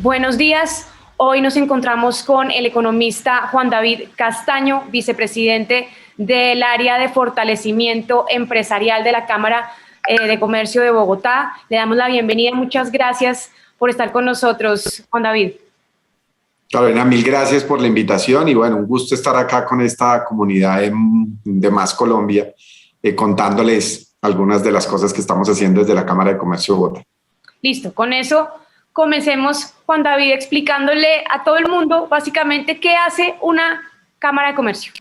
buenos días. Hoy nos encontramos con el economista Juan David Castaño, vicepresidente del área de fortalecimiento empresarial de la Cámara de Comercio de Bogotá. Le damos la bienvenida. Muchas gracias por estar con nosotros, Juan David. Carolina, mil gracias por la invitación y bueno, un gusto estar acá con esta comunidad de Más Colombia, contándoles algunas de las cosas que estamos haciendo desde la Cámara de Comercio de Bogotá. Listo, con eso comencemos, Juan David, explicándole a todo el mundo básicamente qué hace una Cámara de Comercio.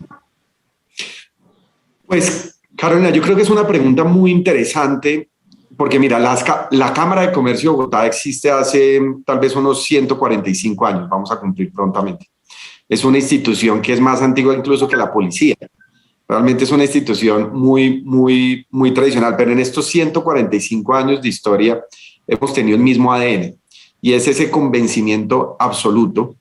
Pues, Carolina, yo creo que es una pregunta muy interesante porque mira, la Cámara de Comercio de Bogotá existe hace tal vez unos 145 años, vamos a cumplir prontamente. Es una institución que es más antigua incluso que la policía. Realmente es una institución muy tradicional, pero en estos 145 años de historia hemos tenido el mismo ADN y es ese convencimiento absoluto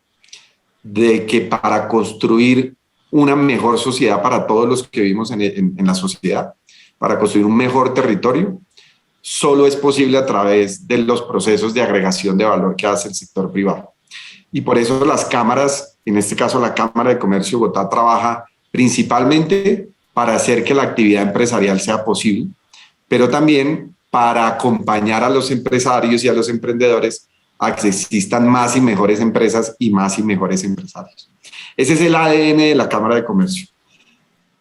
de que para construir una mejor sociedad para todos los que vivimos en la sociedad, para construir un mejor territorio, solo es posible a través de los procesos de agregación de valor que hace el sector privado. Y por eso las cámaras, en este caso la Cámara de Comercio de Bogotá, trabaja principalmente para hacer que la actividad empresarial sea posible, pero también para acompañar a los empresarios y a los emprendedores a que existan más y mejores empresas y más y mejores empresarios. Ese es el ADN de la Cámara de Comercio.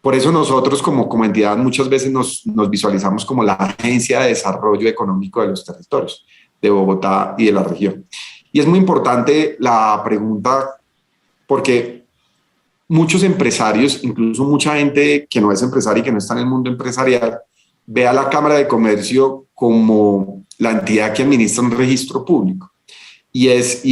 Por eso nosotros como entidad muchas veces nos visualizamos como la agencia de desarrollo económico de los territorios de Bogotá y de la región. Y es muy importante la pregunta porque muchos empresarios, incluso mucha gente que no es empresaria y que no está en el mundo empresarial, ve a la Cámara de Comercio como la entidad que administra un registro público. Y es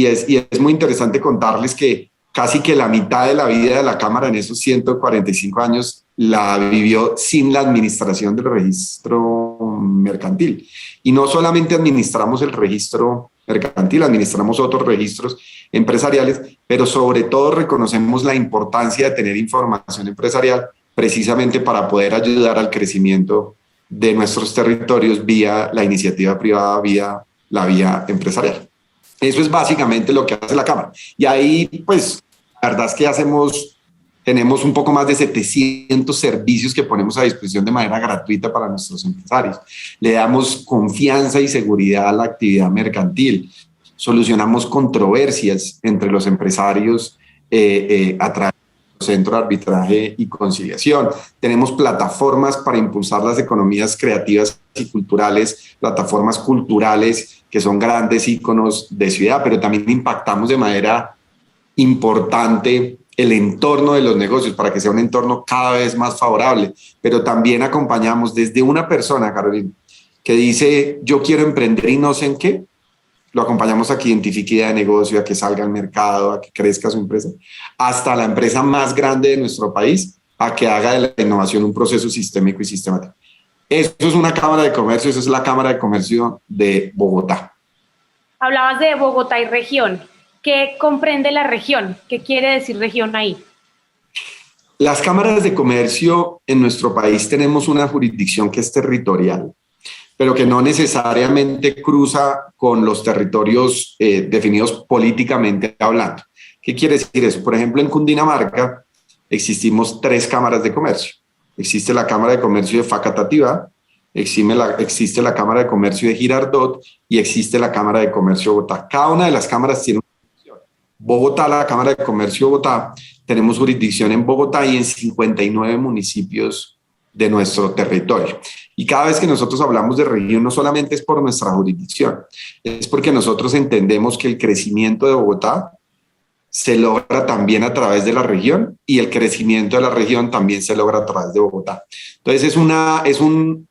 muy interesante contarles que casi que la mitad de la vida de la Cámara en esos 145 años la vivió sin la administración del registro mercantil. Y no solamente administramos el registro mercantil, administramos otros registros empresariales, pero sobre todo reconocemos la importancia de tener información empresarial precisamente para poder ayudar al crecimiento de nuestros territorios vía la iniciativa privada, vía la vía empresarial. Eso es básicamente lo que hace la Cámara. Y ahí, pues, la verdad es que tenemos un poco más de 700 servicios que ponemos a disposición de manera gratuita para nuestros empresarios. Le damos confianza y seguridad a la actividad mercantil. Solucionamos controversias entre los empresarios a través del Centro de Arbitraje y Conciliación. Tenemos plataformas para impulsar las economías creativas y culturales, plataformas culturales que son grandes íconos de ciudad, pero también impactamos de manera importante el entorno de los negocios para que sea un entorno cada vez más favorable, pero también acompañamos desde una persona, Carolina, que dice yo quiero emprender y no sé en qué, lo acompañamos a que identifique idea de negocio, a que salga al mercado, a que crezca su empresa, hasta la empresa más grande de nuestro país, a que haga de la innovación un proceso sistémico y sistemático. Eso es una Cámara de Comercio, esa es la Cámara de Comercio de Bogotá. Hablabas de Bogotá y región. ¿Qué comprende la región? ¿Qué quiere decir región ahí? Las cámaras de comercio en nuestro país tenemos una jurisdicción que es territorial, pero que no necesariamente cruza con los territorios definidos políticamente hablando. ¿Qué quiere decir eso? Por ejemplo, en Cundinamarca existimos 3 cámaras de comercio. Existe la Cámara de Comercio de Facatativá, existe la Cámara de Comercio de Girardot y existe la Cámara de Comercio de Bogotá. Cada una de las cámaras tiene Bogotá, la Cámara de Comercio de Bogotá, tenemos jurisdicción en Bogotá y en 59 municipios de nuestro territorio. Y cada vez que nosotros hablamos de región, no solamente es por nuestra jurisdicción, es porque nosotros entendemos que el crecimiento de Bogotá se logra también a través de la región y el crecimiento de la región también se logra a través de Bogotá. Entonces es un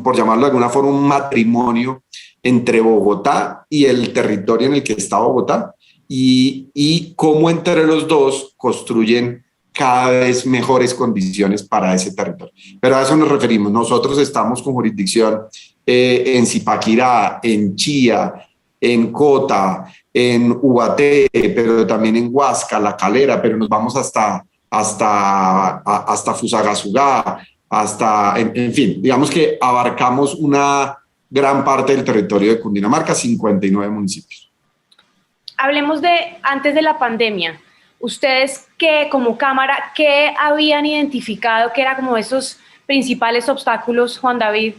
por llamarlo de alguna forma, un matrimonio entre Bogotá y el territorio en el que está Bogotá, y cómo entre los dos construyen cada vez mejores condiciones para ese territorio. Pero a eso nos referimos. Nosotros estamos con jurisdicción en Zipaquirá, en Chía, en Cota, en Ubaté, pero también en Huasca, La Calera, pero nos vamos hasta Fusagasugá, en fin, digamos que abarcamos una gran parte del territorio de Cundinamarca, 59 municipios. hablemos de antes de la pandemia. Ustedes como Cámara, ¿qué habían identificado que era como esos principales obstáculos, Juan David,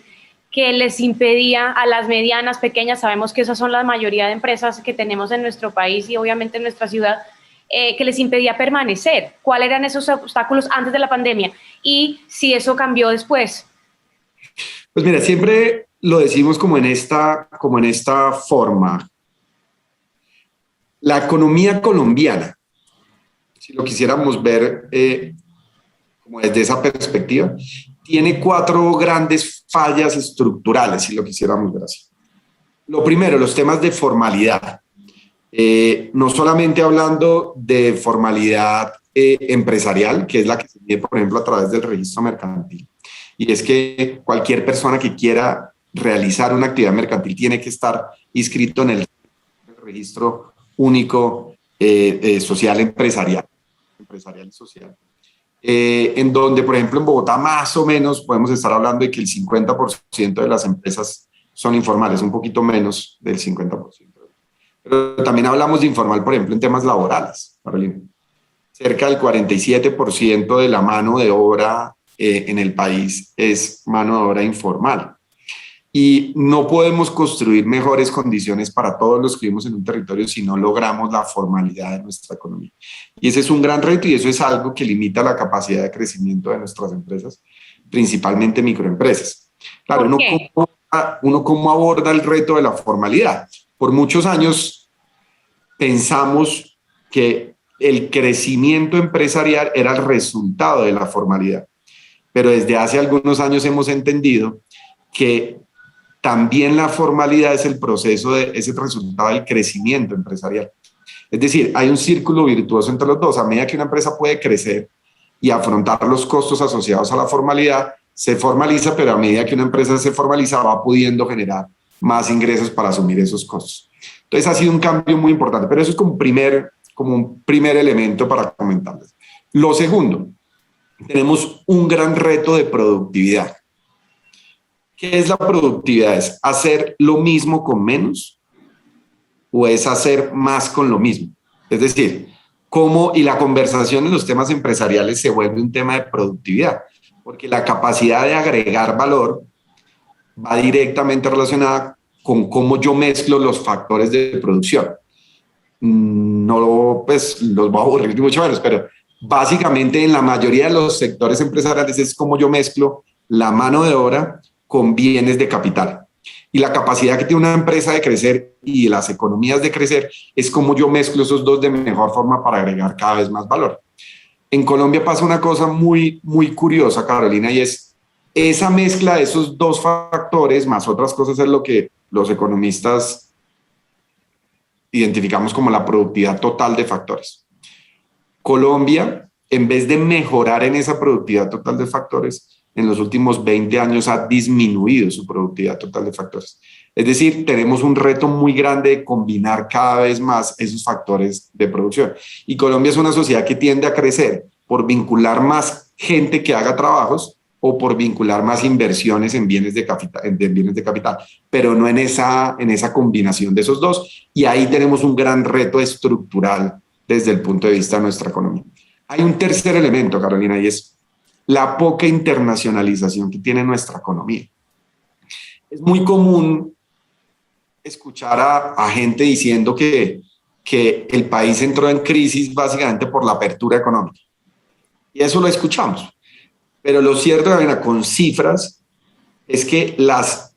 que les impedía a las medianas, pequeñas, sabemos que esas son la mayoría de empresas que tenemos en nuestro país y obviamente en nuestra ciudad, que les impedía permanecer? ¿Cuáles eran esos obstáculos antes de la pandemia? Y si eso cambió después. Pues mira, siempre lo decimos como en esta forma. La economía colombiana, si lo quisiéramos ver como desde esa perspectiva, tiene 4 grandes fallas estructurales, si lo quisiéramos ver así. Lo primero, los temas de formalidad. No solamente hablando de formalidad empresarial, que es la que se mide, por ejemplo, a través del registro mercantil. Y es que cualquier persona que quiera realizar una actividad mercantil tiene que estar inscrito en el registro único social empresarial y social. En donde, por ejemplo, en Bogotá más o menos podemos estar hablando de que el 50% de las empresas son informales, un poquito menos del 50%. Pero también hablamos de informal, por ejemplo, en temas laborales, Carolina. Cerca del 47% de la mano de obra en el país es mano de obra informal. Y no podemos construir mejores condiciones para todos los que vivimos en un territorio si no logramos la formalidad de nuestra economía. Y ese es un gran reto y eso es algo que limita la capacidad de crecimiento de nuestras empresas, principalmente microempresas. Claro, uno cómo aborda el reto de la formalidad. Por muchos años pensamos que el crecimiento empresarial era el resultado de la formalidad, pero desde hace algunos años hemos entendido que también la formalidad es el proceso es el resultado del crecimiento empresarial. Es decir, hay un círculo virtuoso entre los dos. A medida que una empresa puede crecer y afrontar los costos asociados a la formalidad, se formaliza, pero a medida que una empresa se formaliza va pudiendo generar más ingresos para asumir esos costos. Entonces ha sido un cambio muy importante, pero eso es como un primer elemento para comentarles. Lo segundo, tenemos un gran reto de productividad. ¿Qué es la productividad? ¿Es hacer lo mismo con menos o es hacer más con lo mismo? Es decir, y la conversación en los temas empresariales se vuelve un tema de productividad, porque la capacidad de agregar valor va directamente relacionada con cómo yo mezclo los factores de producción. No, pues los voy a aburrir mucho menos, pero básicamente en la mayoría de los sectores empresariales es cómo yo mezclo la mano de obra con bienes de capital. Y la capacidad que tiene una empresa de crecer y las economías de crecer es cómo yo mezclo esos dos de mejor forma para agregar cada vez más valor. En Colombia pasa una cosa muy, muy curiosa, Carolina, y es esa mezcla de esos dos factores más otras cosas es lo que los economistas identificamos como la productividad total de factores. Colombia, en vez de mejorar en esa productividad total de factores, en los últimos 20 años ha disminuido su productividad total de factores. Es decir, tenemos un reto muy grande de combinar cada vez más esos factores de producción. Y Colombia es una sociedad que tiende a crecer por vincular más gente que haga trabajos o por vincular más inversiones en bienes de capital, pero no en esa combinación de esos dos. Y ahí tenemos un gran reto estructural desde el punto de vista de nuestra economía. Hay un tercer elemento, Carolina, y es la poca internacionalización que tiene nuestra economía. Es muy común escuchar a gente diciendo que el país entró en crisis básicamente por la apertura económica. Y eso lo escuchamos. Pero lo cierto, con cifras, es que las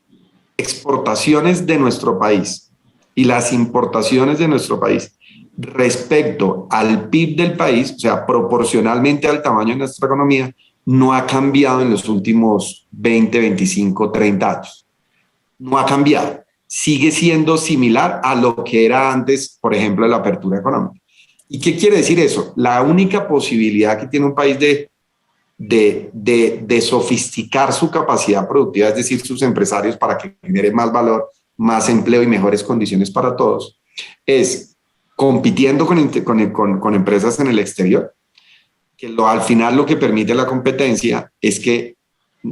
exportaciones de nuestro país y las importaciones de nuestro país respecto al PIB del país, o sea, proporcionalmente al tamaño de nuestra economía, no ha cambiado en los últimos 20, 25, 30 años. No ha cambiado. Sigue siendo similar a lo que era antes, por ejemplo, de la apertura económica. ¿Y qué quiere decir eso? La única posibilidad que tiene un país de sofisticar su capacidad productiva, es decir, sus empresarios para que genere más valor, más empleo y mejores condiciones para todos, es compitiendo con empresas en el exterior, que al final lo que permite la competencia es que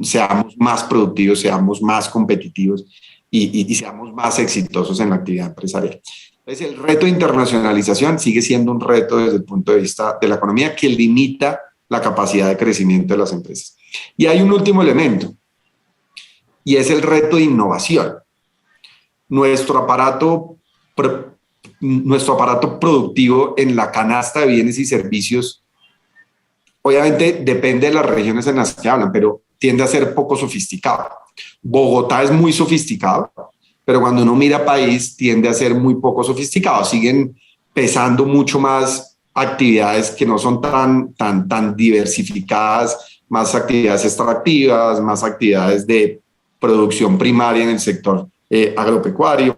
seamos más productivos, seamos más competitivos y seamos más exitosos en la actividad empresarial. Entonces, el reto de internacionalización sigue siendo un reto desde el punto de vista de la economía que limita la capacidad de crecimiento de las empresas. Y hay un último elemento, y es el reto de innovación. Nuestro aparato productivo en la canasta de bienes y servicios, obviamente depende de las regiones en las que hablan, pero tiende a ser poco sofisticado. Bogotá es muy sofisticado, pero cuando uno mira país tiende a ser muy poco sofisticado. Siguen pesando mucho más actividades que no son tan diversificadas, más actividades extractivas, más actividades de producción primaria en el sector agropecuario.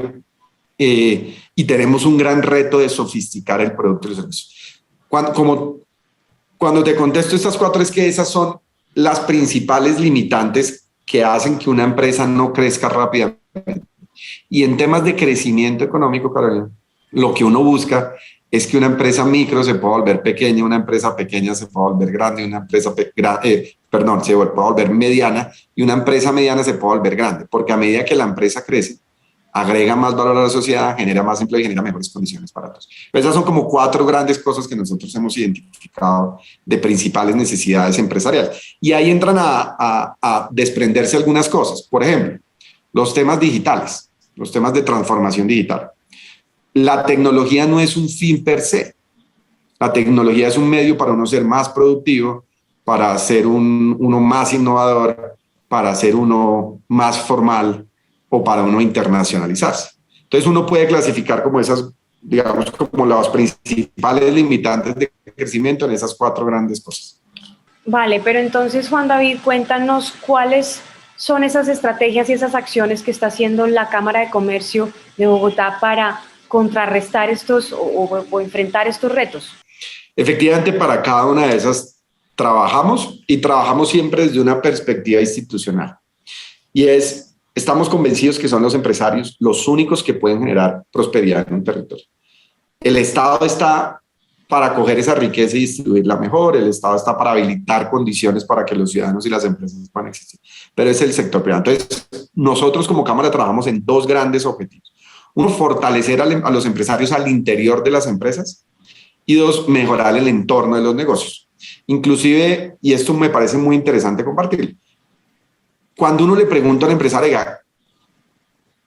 Y tenemos un gran reto de sofisticar el producto y los servicios. Cuando te contesto estas cuatro, es que esas son las principales limitantes que hacen que una empresa no crezca rápidamente. Y en temas de crecimiento económico, Carolina, lo que uno busca es que una empresa micro se pueda volver pequeña, una empresa pequeña se pueda volver grande, una empresa se pueda volver mediana y una empresa mediana se pueda volver grande, porque a medida que la empresa crece, agrega más valor a la sociedad, genera más empleo y genera mejores condiciones para todos. Pero esas son como cuatro grandes cosas que nosotros hemos identificado de principales necesidades empresariales. Y ahí entran a desprenderse algunas cosas. Por ejemplo, los temas digitales, los temas de transformación digital. La tecnología no es un fin per se. La tecnología es un medio para uno ser más productivo, para ser uno más innovador, para ser uno más formal o para uno internacionalizarse. Entonces uno puede clasificar como esas, digamos, como las principales limitantes de crecimiento en esas cuatro grandes cosas. Vale, pero entonces, Juan David, cuéntanos cuáles son esas estrategias y esas acciones que está haciendo la Cámara de Comercio de Bogotá para contrarrestar estos o enfrentar estos retos. Efectivamente, para cada una de esas trabajamos siempre desde una perspectiva institucional. Y estamos convencidos que son los empresarios los únicos que pueden generar prosperidad en un territorio. El Estado está para coger esa riqueza y distribuirla mejor, el Estado está para habilitar condiciones para que los ciudadanos y las empresas puedan existir, pero es el sector privado. Entonces, nosotros como Cámara trabajamos en dos grandes objetivos. Uno, fortalecer a los empresarios al interior de las empresas y dos, mejorar el entorno de los negocios. Inclusive, y esto me parece muy interesante compartirlo, cuando uno le pregunta al empresario,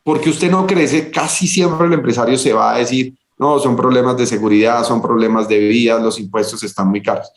¿por qué usted no crece? Casi siempre el empresario se va a decir, no, son problemas de seguridad, son problemas de vías, los impuestos están muy caros.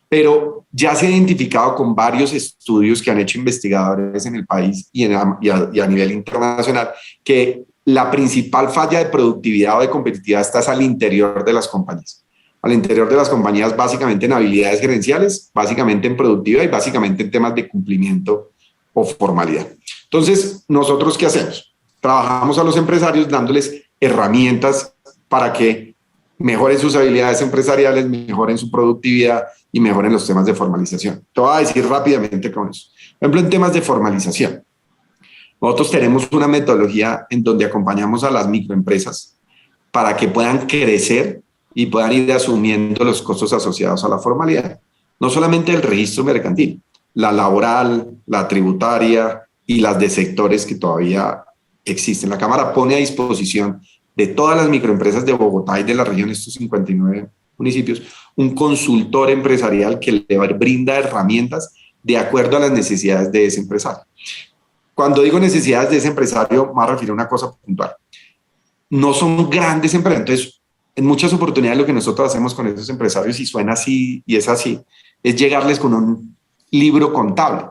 Pero ya se ha identificado con varios estudios que han hecho investigadores en el país y a nivel internacional que la principal falla de productividad o de competitividad está al interior de las compañías. Al interior de las compañías, básicamente en habilidades gerenciales, básicamente en productividad y básicamente en temas de cumplimiento o formalidad. Entonces, ¿nosotros qué hacemos? Trabajamos a los empresarios dándoles herramientas para que mejoren sus habilidades empresariales, mejoren su productividad y mejoren los temas de formalización. Te voy a decir rápidamente con eso. Por ejemplo, en temas de formalización, nosotros tenemos una metodología en donde acompañamos a las microempresas para que puedan crecer y puedan ir asumiendo los costos asociados a la formalidad. No solamente el registro mercantil, la laboral, la tributaria y las de sectores que todavía existen. La Cámara pone a disposición de todas las microempresas de Bogotá y de la región, estos 59 municipios, un consultor empresarial que le brinda herramientas de acuerdo a las necesidades de ese empresario. Cuando digo necesidades de ese empresario, me refiero a una cosa puntual. No son grandes empresas. Entonces, en muchas oportunidades lo que nosotros hacemos con esos empresarios, y suena así y es así, es llegarles con un libro contable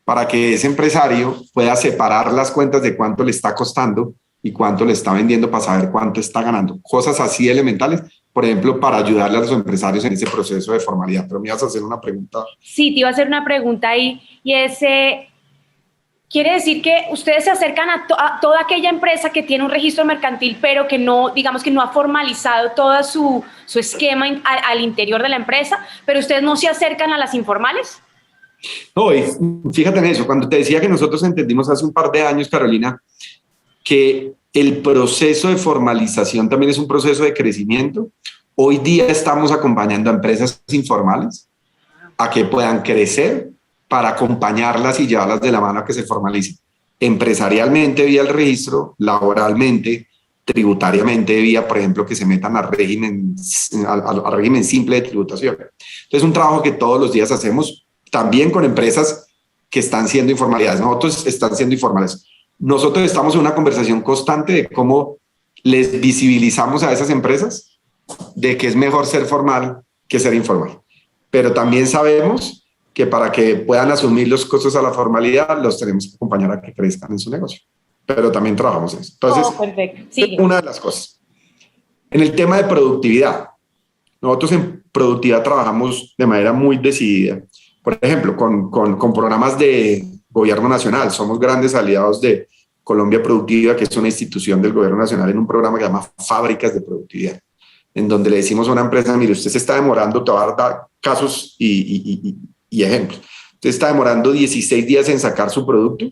para que ese empresario pueda separar las cuentas de cuánto le está costando y cuánto le está vendiendo para saber cuánto está ganando. Cosas así elementales, por ejemplo, para ayudarle a los empresarios en ese proceso de formalidad. Pero me ibas a hacer una pregunta. Sí, te iba a hacer una pregunta ahí, y quiere decir que ustedes se acercan a toda aquella empresa que tiene un registro mercantil, pero que no, digamos que no ha formalizado todo su esquema al interior de la empresa, pero ustedes no se acercan a las informales. No, fíjate en eso. Cuando te decía que nosotros entendimos hace un par de años, Carolina, que el proceso de formalización también es un proceso de crecimiento. Hoy día estamos acompañando a empresas informales a que puedan crecer para acompañarlas y llevarlas de la mano a que se formalicen empresarialmente vía el registro, laboralmente, tributariamente vía, por ejemplo, que se metan al régimen simple de tributación. Entonces, un trabajo que todos los días hacemos también con empresas que están siendo informalidades. Nosotros están siendo informales. Nosotros estamos en una conversación constante de cómo les visibilizamos a esas empresas de que es mejor ser formal que ser informal. Pero también sabemos que para que puedan asumir los costos a la formalidad, los tenemos que acompañar a que crezcan en su negocio. Pero también trabajamos en eso. Entonces, perfecto. Sí. una de las cosas. En el tema de productividad, nosotros en productividad trabajamos de manera muy decidida. Por ejemplo, con programas de gobierno nacional. Somos grandes aliados de Colombia Productiva, que es una institución del gobierno nacional, en un programa que se llama Fábricas de Productividad, en donde le decimos a una empresa, mire, usted se está demorando, te va a dar casos y ejemplos. Usted está demorando 16 días en sacar su producto,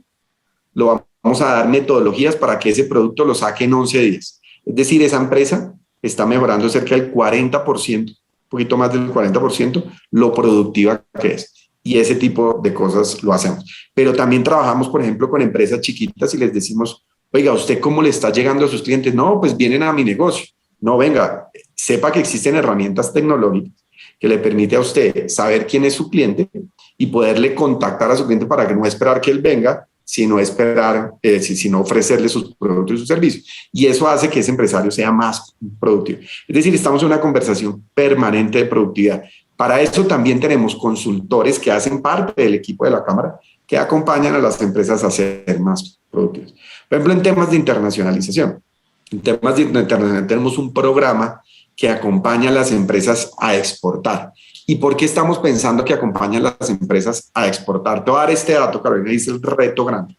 lo vamos a dar metodologías para que ese producto lo saque en 11 días. Es decir, esa empresa está mejorando cerca del 40%, un poquito más del 40%, lo productiva que es. Y ese tipo de cosas lo hacemos. Pero también trabajamos, por ejemplo, con empresas chiquitas y les decimos, oiga, ¿usted cómo le está llegando a sus clientes? No, pues vienen a mi negocio. No, venga, sepa que existen herramientas tecnológicas que le permite a usted saber quién es su cliente y poderle contactar a su cliente para que no esperar que él venga, sino esperar, sino ofrecerle sus productos y sus servicios. Y eso hace que ese empresario sea más productivo. Es decir, estamos en una conversación permanente de productividad. Para eso también tenemos consultores que hacen parte del equipo de la Cámara que acompañan a las empresas a ser más productivas. Por ejemplo, en temas de internacionalización. En temas de internacionalización tenemos un programa que acompaña a las empresas a exportar. ¿Y por qué estamos pensando que acompañan a las empresas a exportar? Te voy a dar este dato, Carolina, dice el reto grande.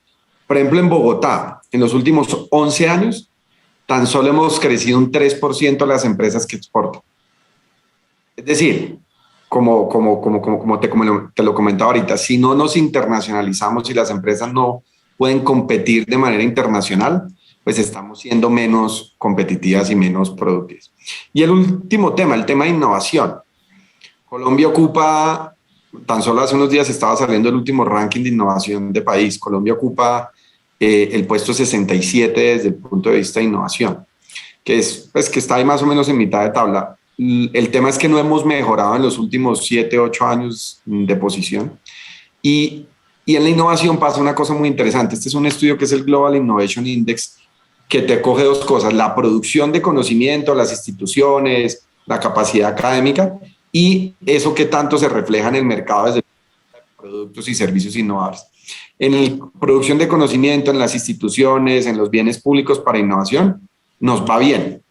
Por ejemplo, en Bogotá, en los últimos 11 años, tan solo hemos crecido un 3% las empresas que exportan. Es decir, como te lo comentaba ahorita, si no nos internacionalizamos y las empresas no pueden competir de manera internacional, pues estamos siendo menos competitivas y menos productivas. Y el último tema, el tema de innovación. Colombia ocupa, tan solo hace unos días estaba saliendo el último ranking de innovación de país. Colombia ocupa el puesto 67 desde el punto de vista de innovación, que es, pues, que está ahí más o menos en mitad de tabla. El tema es que no hemos mejorado en los últimos 7, 8 años de posición. Y en la innovación pasa una cosa muy interesante. Este es un estudio que es el Global Innovation Index, que te coge dos cosas: la producción de conocimiento, las instituciones, la capacidad académica, y eso que tanto se refleja en el mercado desde productos y servicios innovadores. En la producción de conocimiento, en las instituciones, en los bienes públicos para innovación, nos va bien.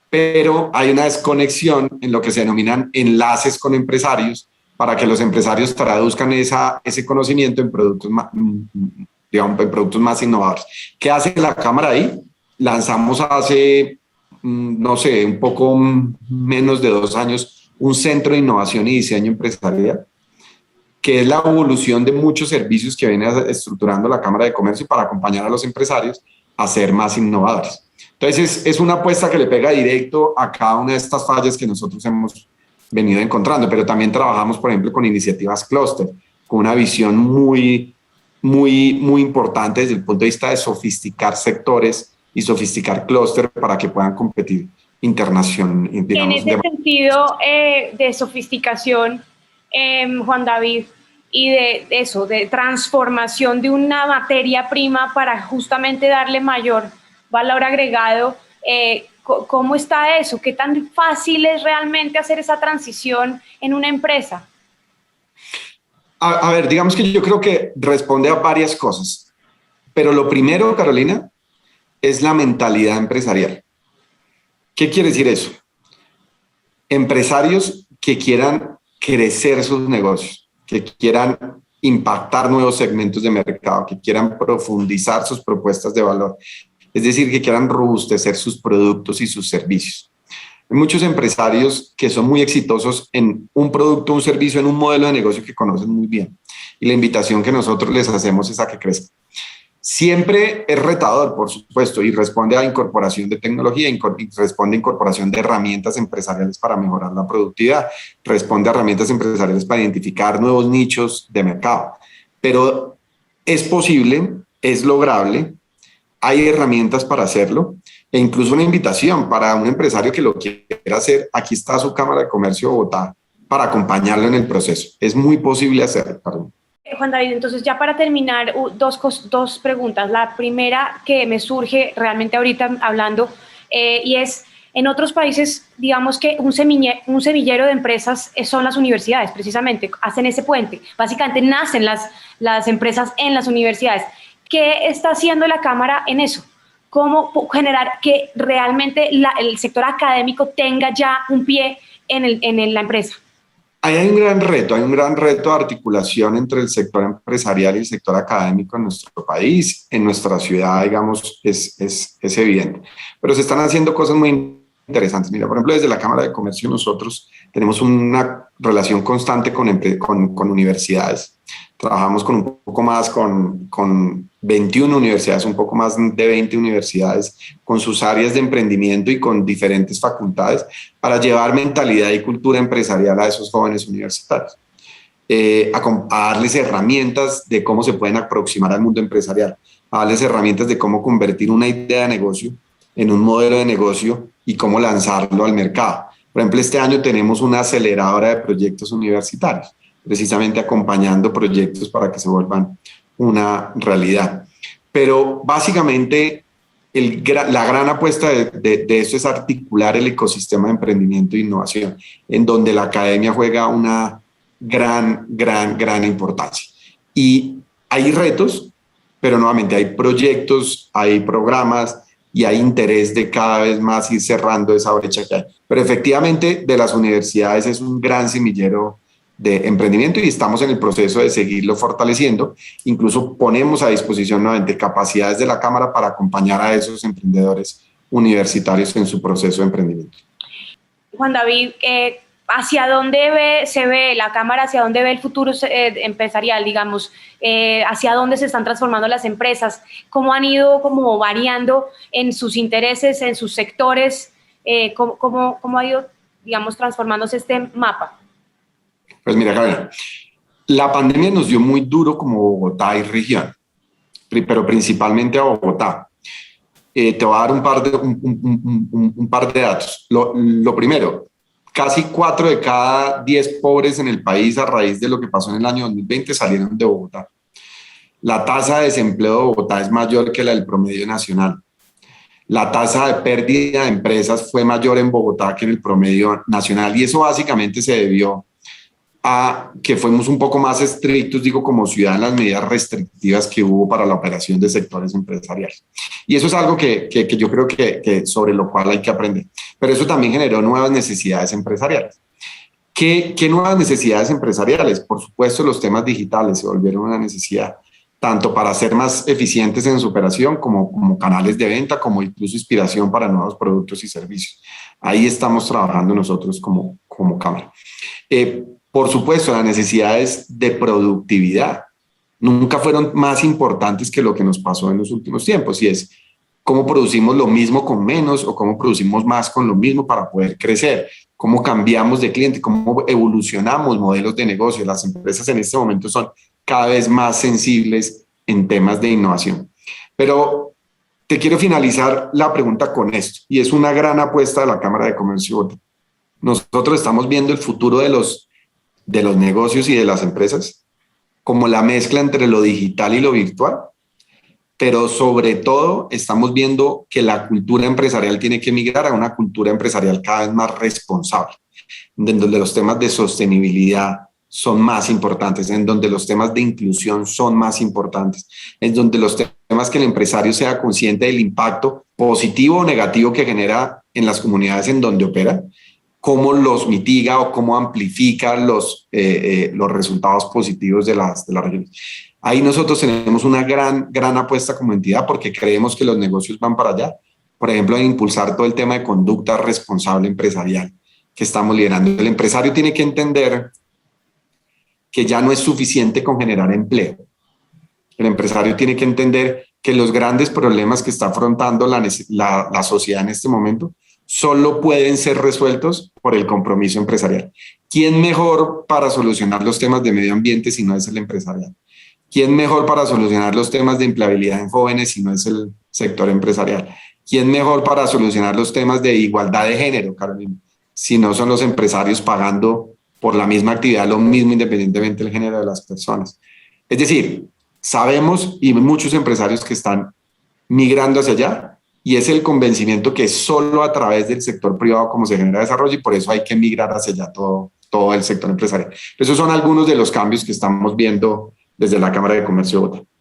Pero hay una desconexión en lo que se denominan enlaces con empresarios para que los empresarios traduzcan ese conocimiento en productos más innovadores. ¿Qué hace la Cámara ahí? Lanzamos hace, no sé, un poco menos de 2 años, un centro de innovación y diseño empresarial, que es la evolución de muchos servicios que viene estructurando la Cámara de Comercio para acompañar a los empresarios a ser más innovadores. Entonces, es una apuesta que le pega directo a cada una de estas fallas que nosotros hemos venido encontrando, pero también trabajamos, por ejemplo, con iniciativas clúster, con una visión muy importante desde el punto de vista de sofisticar sectores y sofisticar clúster para que puedan competir internacionalmente. En ese sentido de sofisticación, Juan David, y de eso, de transformación de una materia prima para justamente darle mayor valor agregado, ¿cómo está eso? ¿Qué tan fácil es realmente hacer esa transición en una empresa? A ver, digamos que yo creo que responde a varias cosas, pero lo primero, Carolina, es la mentalidad empresarial. ¿Qué quiere decir eso? Empresarios que quieran crecer sus negocios, que quieran impactar nuevos segmentos de mercado, que quieran profundizar sus propuestas de valor, es decir, que quieran robustecer sus productos y sus servicios. Hay muchos empresarios que son muy exitosos en un producto, un servicio, en un modelo de negocio que conocen muy bien. Y la invitación que nosotros les hacemos es a que crezcan. Siempre es retador, por supuesto, y responde a incorporación de tecnología, y responde a incorporación de herramientas empresariales para mejorar la productividad, responde a herramientas empresariales para identificar nuevos nichos de mercado. Pero es posible, es lograble, hay herramientas para hacerlo, e incluso una invitación para un empresario que lo quiera hacer. Aquí está su Cámara de Comercio de Bogotá para acompañarlo en el proceso. Es muy posible hacerlo. Perdón. Juan David, entonces ya para terminar, dos preguntas. La primera que me surge realmente ahorita hablando y es, en otros países, digamos que un semillero de empresas son las universidades, precisamente, hacen ese puente. Básicamente nacen las empresas en las universidades. ¿Qué está haciendo la Cámara en eso? ¿Cómo generar que realmente el sector académico tenga ya un pie en la empresa? Ahí hay un gran reto de articulación entre el sector empresarial y el sector académico en nuestro país, en nuestra ciudad, digamos, es evidente. Pero se están haciendo cosas muy interesantes. Mira, por ejemplo, desde la Cámara de Comercio nosotros tenemos una relación constante con universidades. Trabajamos con un poco más, con 21 universidades, un poco más de 20 universidades, con sus áreas de emprendimiento y con diferentes facultades para llevar mentalidad y cultura empresarial a esos jóvenes universitarios. A darles herramientas de cómo se pueden aproximar al mundo empresarial, a darles herramientas de cómo convertir una idea de negocio en un modelo de negocio y cómo lanzarlo al mercado. Por ejemplo, este año tenemos una aceleradora de proyectos universitarios, precisamente acompañando proyectos para que se vuelvan una realidad. Pero básicamente la gran apuesta de esto es articular el ecosistema de emprendimiento e innovación, en donde la academia juega una gran importancia. Y hay retos, pero nuevamente hay proyectos, hay programas y hay interés de cada vez más ir cerrando esa brecha que hay. Pero efectivamente, de las universidades es un gran semillero de emprendimiento y estamos en el proceso de seguirlo fortaleciendo. Incluso ponemos a disposición nuevamente capacidades de la Cámara para acompañar a esos emprendedores universitarios en su proceso de emprendimiento. Juan David, ¿hacia dónde se ve la Cámara, hacia dónde ve el futuro empresarial, digamos? ¿Hacia dónde se están transformando las empresas? ¿Cómo han ido como variando en sus intereses, en sus sectores? ¿Cómo ha ido, digamos, transformándose este mapa? Pues mira, Gabriela, la pandemia nos dio muy duro como Bogotá y región, pero principalmente a Bogotá. Te voy a dar un par de datos. Lo primero, casi 4 de cada 10 pobres en el país a raíz de lo que pasó en el año 2020 salieron de Bogotá. La tasa de desempleo de Bogotá es mayor que la del promedio nacional. La tasa de pérdida de empresas fue mayor en Bogotá que en el promedio nacional y eso básicamente se debió a que fuimos un poco más estrictos, digo, como ciudad en las medidas restrictivas que hubo para la operación de sectores empresariales. Y eso es algo que yo creo que sobre lo cual hay que aprender. Pero eso también generó nuevas necesidades empresariales. ¿Qué nuevas necesidades empresariales? Por supuesto, los temas digitales se volvieron una necesidad, tanto para ser más eficientes en su operación como canales de venta, como incluso inspiración para nuevos productos y servicios. Ahí estamos trabajando nosotros como Cámara. Por supuesto, las necesidades de productividad nunca fueron más importantes que lo que nos pasó en los últimos tiempos, y es cómo producimos lo mismo con menos o cómo producimos más con lo mismo para poder crecer, cómo cambiamos de cliente, cómo evolucionamos modelos de negocio. Las empresas en este momento son cada vez más sensibles en temas de innovación. Pero te quiero finalizar la pregunta con esto, y es una gran apuesta de la Cámara de Comercio. Nosotros estamos viendo el futuro de los negocios y de las empresas como la mezcla entre lo digital y lo virtual, pero sobre todo estamos viendo que la cultura empresarial tiene que migrar a una cultura empresarial cada vez más responsable, en donde los temas de sostenibilidad son más importantes, en donde los temas de inclusión son más importantes, en donde los temas que el empresario sea consciente del impacto positivo o negativo que genera en las comunidades en donde opera, cómo los mitiga o cómo amplifica los resultados positivos de las regiones. Ahí nosotros tenemos una gran apuesta como entidad porque creemos que los negocios van para allá. Por ejemplo, en impulsar todo el tema de conducta responsable empresarial que estamos liderando. El empresario tiene que entender que ya no es suficiente con generar empleo. El empresario tiene que entender que los grandes problemas que está afrontando la sociedad en este momento solo pueden ser resueltos por el compromiso empresarial. ¿Quién mejor para solucionar los temas de medio ambiente si no es el empresarial? ¿Quién mejor para solucionar los temas de empleabilidad en jóvenes si no es el sector empresarial? ¿quién mejor para solucionar los temas de igualdad de género, Carolina? Si no son los empresarios pagando por la misma actividad lo mismo independientemente del género de las personas. Es decir, sabemos y muchos empresarios que están migrando hacia allá y es el convencimiento que solo a través del sector privado como se genera desarrollo y por eso hay que migrar hacia allá todo el sector empresarial. Esos son algunos de los cambios que estamos viendo desde la Cámara de Comercio de Bogotá.